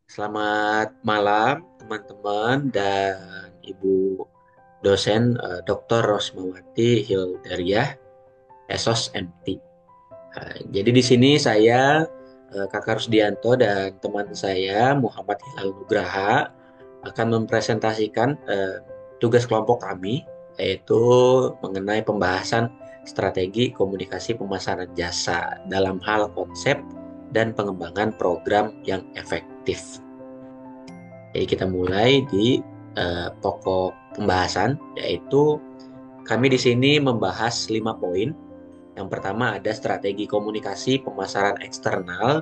Selamat malam teman-teman dan Ibu dosen Dr. Rosmawati Hildariah, Esos MT. Jadi di sini saya Kakak Rusdianto dan teman saya Muhammad Hilal Nugraha akan mempresentasikan tugas kelompok kami, yaitu mengenai pembahasan strategi komunikasi pemasaran jasa dalam hal konsep dan pengembangan program yang efektif. Jadi kita mulai di pokok pembahasan, yaitu kami di sini membahas 5 poin. Yang pertama ada strategi komunikasi pemasaran eksternal,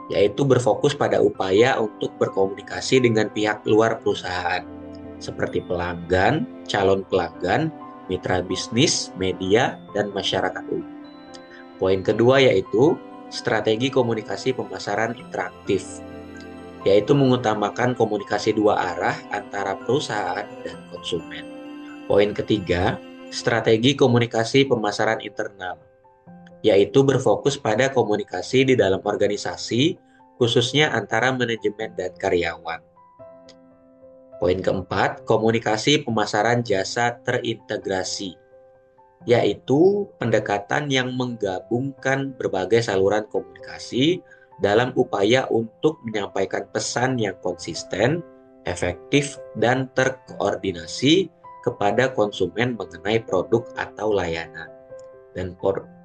yaitu berfokus pada upaya untuk berkomunikasi dengan pihak luar perusahaan, seperti pelanggan, calon pelanggan, mitra bisnis, media, dan masyarakat umum. Poin kedua yaitu strategi komunikasi pemasaran interaktif, yaitu mengutamakan komunikasi dua arah antara perusahaan dan konsumen. Poin ketiga, strategi komunikasi pemasaran internal, yaitu berfokus pada komunikasi di dalam organisasi, khususnya antara manajemen dan karyawan. Poin keempat, komunikasi pemasaran jasa terintegrasi, yaitu pendekatan yang menggabungkan berbagai saluran komunikasi dalam upaya untuk menyampaikan pesan yang konsisten, efektif, dan terkoordinasi kepada konsumen mengenai produk atau layanan. Dan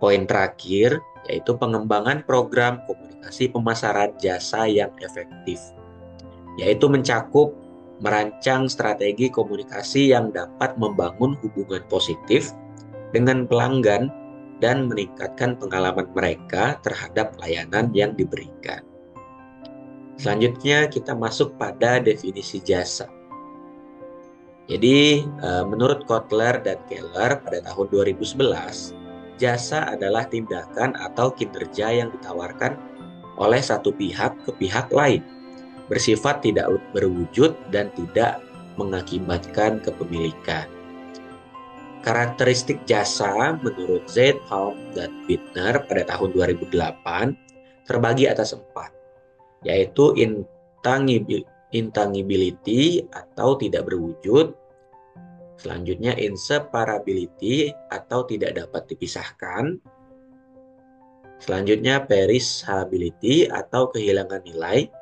poin terakhir yaitu pengembangan program komunikasi pemasaran jasa yang efektif, yaitu mencakup merancang strategi komunikasi yang dapat membangun hubungan positif dengan pelanggan dan meningkatkan pengalaman mereka terhadap layanan yang diberikan. Selanjutnya kita masuk pada definisi jasa. Jadi menurut Kotler dan Keller pada tahun 2011, jasa adalah tindakan atau kinerja yang ditawarkan oleh satu pihak ke pihak lain, bersifat tidak berwujud dan tidak mengakibatkan kepemilikan. Karakteristik jasa menurut Zeithaml dan Bittner pada tahun 2008 terbagi atas 4, yaitu intangibility atau tidak berwujud, selanjutnya inseparability atau tidak dapat dipisahkan, selanjutnya perishability atau kehilangan nilai,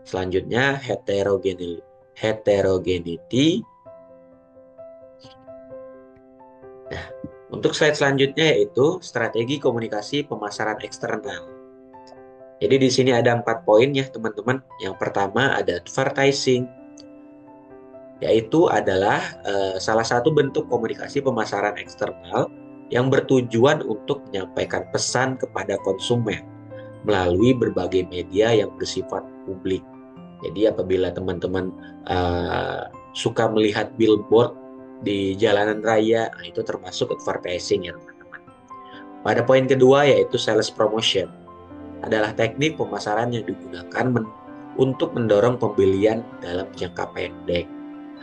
selanjutnya heterogeneity. Nah, untuk slide selanjutnya yaitu strategi komunikasi pemasaran eksternal. Jadi di sini ada 4 poin ya teman-teman. Yang pertama ada advertising, yaitu adalah salah satu bentuk komunikasi pemasaran eksternal yang bertujuan untuk menyampaikan pesan kepada konsumen melalui berbagai media yang bersifat publik. Jadi apabila teman-teman suka melihat billboard di jalanan raya, nah itu termasuk advertising ya teman-teman. Pada poin kedua yaitu sales promotion, adalah teknik pemasaran yang digunakan untuk mendorong pembelian dalam jangka pendek.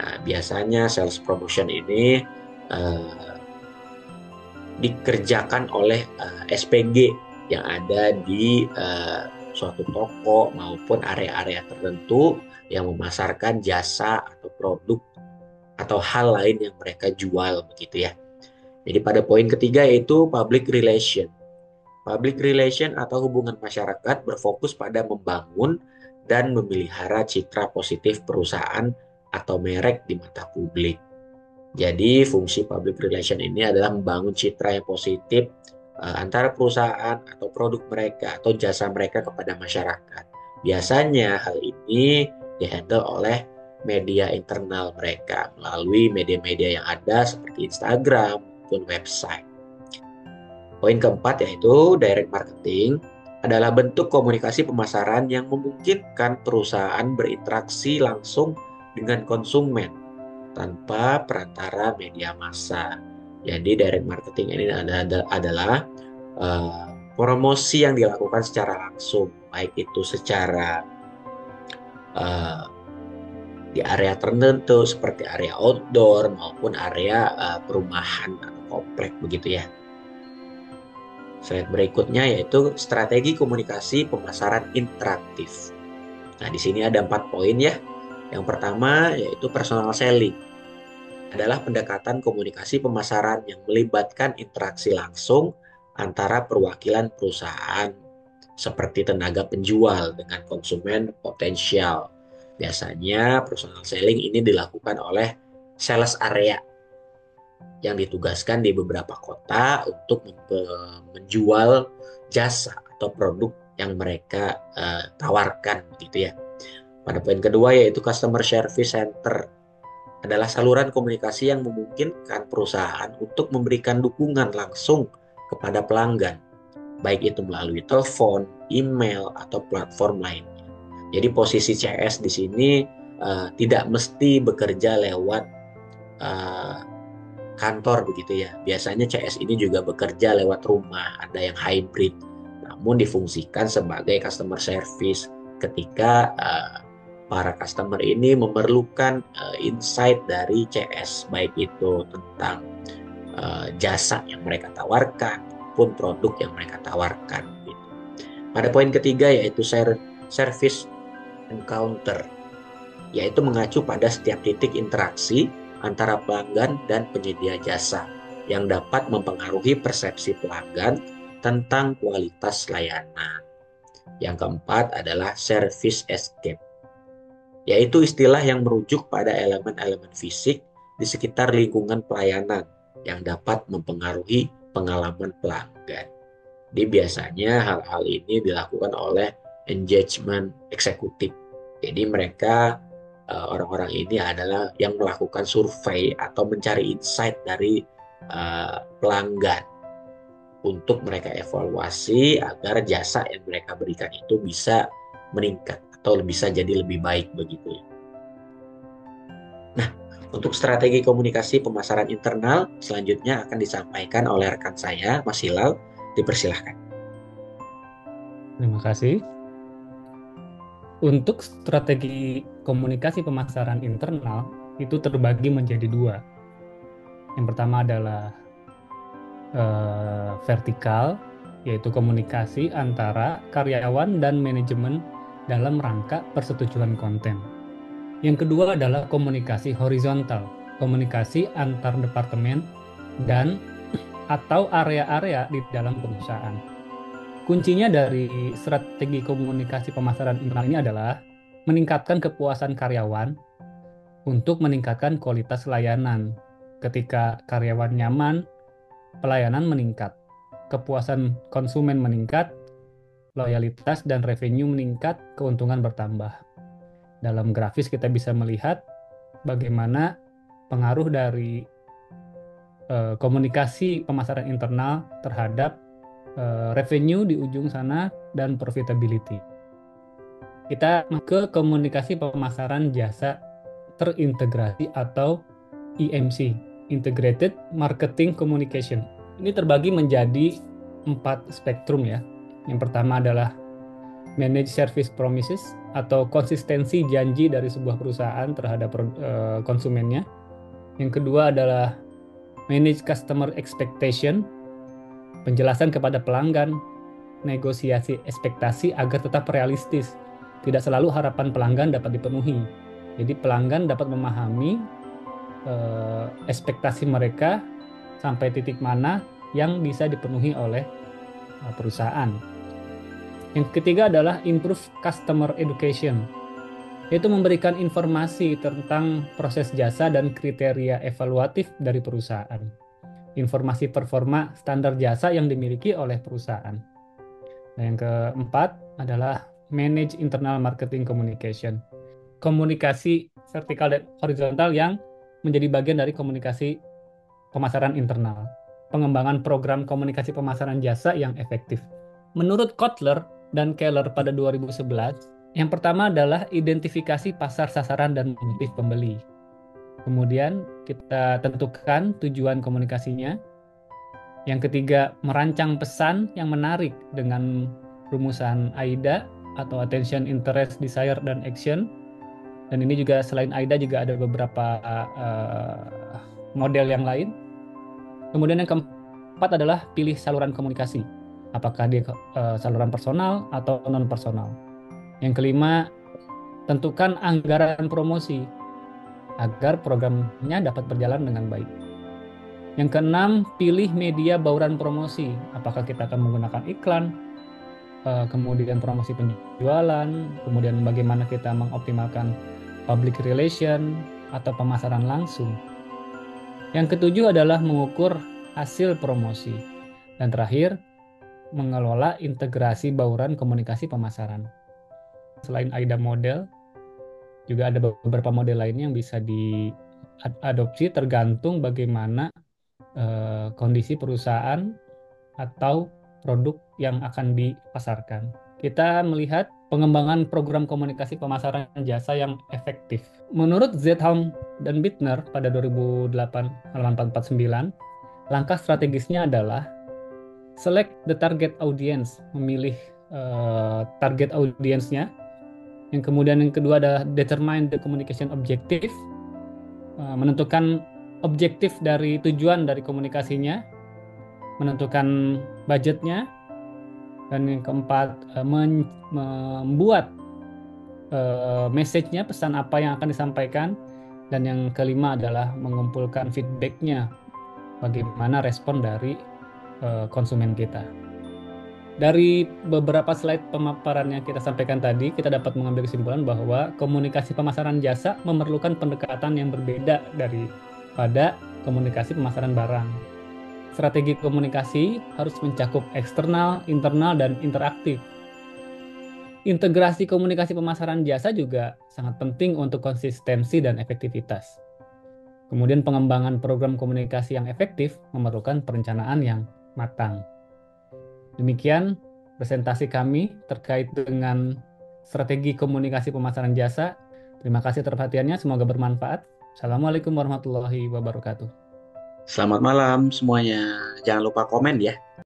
Nah, biasanya sales promotion ini dikerjakan oleh SPG yang ada di suatu toko maupun area-area tertentu yang memasarkan jasa atau produk atau hal lain yang mereka jual begitu ya. Jadi pada poin ketiga yaitu public relation. Public relation atau hubungan masyarakat berfokus pada membangun dan memelihara citra positif perusahaan atau merek di mata publik. Jadi fungsi public relation ini adalah membangun citra yang positif antara perusahaan atau produk mereka atau jasa mereka kepada masyarakat. Biasanya hal ini dihandle oleh media internal mereka melalui media-media yang ada seperti Instagram maupun website. Poin keempat yaitu direct marketing adalah bentuk komunikasi pemasaran yang memungkinkan perusahaan berinteraksi langsung dengan konsumen tanpa perantara media massa. Jadi direct marketing ini adalah promosi yang dilakukan secara langsung, baik itu secara di area tertentu seperti area outdoor maupun area perumahan atau komplek begitu ya. Slide berikutnya yaitu strategi komunikasi pemasaran interaktif. Nah, di sini ada 4 poin ya. Yang pertama yaitu personal selling. Adalah pendekatan komunikasi pemasaran yang melibatkan interaksi langsung antara perwakilan perusahaan seperti tenaga penjual dengan konsumen potensial. Biasanya personal selling ini dilakukan oleh sales area yang ditugaskan di beberapa kota untuk menjual jasa atau produk yang mereka tawarkan gitu ya. Pada poin kedua yaitu customer service center adalah saluran komunikasi yang memungkinkan perusahaan untuk memberikan dukungan langsung kepada pelanggan, baik itu melalui telepon, email, atau platform lainnya. Jadi posisi CS di sini tidak mesti bekerja lewat uh, kantor begitu ya. Biasanya CS ini juga bekerja lewat rumah, ada yang hybrid, namun difungsikan sebagai customer service ketika para customer ini memerlukan insight dari CS, baik itu tentang jasa yang mereka tawarkan maupun produk yang mereka tawarkan. Gitu. Pada poin ketiga yaitu service encounter, yaitu mengacu pada setiap titik interaksi antara pelanggan dan penyedia jasa yang dapat mempengaruhi persepsi pelanggan tentang kualitas layanan. Yang keempat adalah service escape, yaitu istilah yang merujuk pada elemen-elemen fisik di sekitar lingkungan pelayanan yang dapat mempengaruhi pengalaman pelanggan. Jadi biasanya hal-hal ini dilakukan oleh engagement eksekutif. Jadi mereka orang-orang ini adalah yang melakukan survei atau mencari insight dari pelanggan untuk mereka evaluasi agar jasa yang mereka berikan itu bisa meningkat atau bisa jadi lebih baik begitu. Nah, untuk strategi komunikasi pemasaran internal selanjutnya akan disampaikan oleh rekan saya, Mas Hilal. Dipersilahkan. Terima kasih. Untuk strategi komunikasi pemasaran internal itu terbagi menjadi 2. Yang pertama adalah vertikal, yaitu komunikasi antara karyawan dan manajemen dalam rangka persetujuan konten. Yang kedua adalah komunikasi horizontal, komunikasi antar departemen dan atau area-area di dalam perusahaan. Kuncinya dari strategi komunikasi pemasaran internal ini adalah meningkatkan kepuasan karyawan untuk meningkatkan kualitas layanan. Ketika karyawan nyaman, pelayanan meningkat, kepuasan konsumen meningkat, loyalitas dan revenue meningkat, keuntungan bertambah. Dalam grafis kita bisa melihat bagaimana pengaruh dari komunikasi pemasaran internal terhadap revenue di ujung sana dan profitability. Kita ke komunikasi pemasaran jasa terintegrasi atau IMC, Integrated Marketing Communication. Ini terbagi menjadi 4 spektrum ya. Yang pertama adalah Manage Service Promises atau konsistensi janji dari sebuah perusahaan terhadap konsumennya. Yang kedua adalah Manage Customer Expectation, penjelasan kepada pelanggan, negosiasi ekspektasi agar tetap realistis. Tidak selalu harapan pelanggan dapat dipenuhi. Jadi pelanggan dapat memahami ekspektasi mereka sampai titik mana yang bisa dipenuhi oleh perusahaan. Yang ketiga adalah improve customer education, yaitu memberikan informasi tentang proses jasa dan kriteria evaluatif dari perusahaan. Informasi performa standar jasa yang dimiliki oleh perusahaan. Nah, yang keempat adalah manage internal marketing communication. Komunikasi vertikal dan horizontal yang menjadi bagian dari komunikasi pemasaran internal. Pengembangan program komunikasi pemasaran jasa yang efektif. Menurut Kotler dan Keller pada 2011, yang pertama adalah identifikasi pasar sasaran dan motif pembeli. Kemudian kita tentukan tujuan komunikasinya. Yang ketiga, merancang pesan yang menarik dengan rumusan AIDA atau Attention, Interest, Desire, dan Action. Dan ini juga selain AIDA juga ada beberapa model yang lain. Kemudian yang keempat adalah pilih saluran komunikasi. Apakah dia saluran personal atau non-personal. Yang kelima, tentukan anggaran promosi agar programnya dapat berjalan dengan baik. Yang keenam, pilih media bauran promosi. Apakah kita akan menggunakan iklan, kemudian promosi penjualan, kemudian bagaimana kita mengoptimalkan public relation atau pemasaran langsung. Yang ketujuh adalah mengukur hasil promosi. Dan terakhir, mengelola integrasi bauran komunikasi pemasaran. Selain AIDA model, juga ada beberapa model lainnya yang bisa diadopsi tergantung bagaimana kondisi perusahaan atau produk yang akan dipasarkan. Kita melihat pengembangan program komunikasi pemasaran jasa yang efektif. Menurut Zethelm dan Bittner pada 2008 halaman 449, langkah strategisnya adalah select the target audience, memilih target audience-nya. Yang kemudian yang kedua adalah determine the communication objective, menentukan objektif dari tujuan dari komunikasinya, menentukan budgetnya, dan yang keempat membuat message-nya, pesan apa yang akan disampaikan, dan yang kelima adalah mengumpulkan feedback-nya, bagaimana respon dari konsumen kita. Dari beberapa slide pemaparan yang kita sampaikan tadi, kita dapat mengambil kesimpulan bahwa komunikasi pemasaran jasa memerlukan pendekatan yang berbeda daripada komunikasi pemasaran barang. Strategi komunikasi harus mencakup eksternal, internal, dan interaktif. Integrasi komunikasi pemasaran jasa juga sangat penting untuk konsistensi dan efektivitas. Kemudian pengembangan program komunikasi yang efektif memerlukan perencanaan yang matang. Demikian presentasi kami terkait dengan strategi komunikasi pemasaran jasa. Terima kasih atas perhatiannya, semoga bermanfaat. Assalamualaikum warahmatullahi wabarakatuh. Selamat malam semuanya. Jangan lupa komen ya.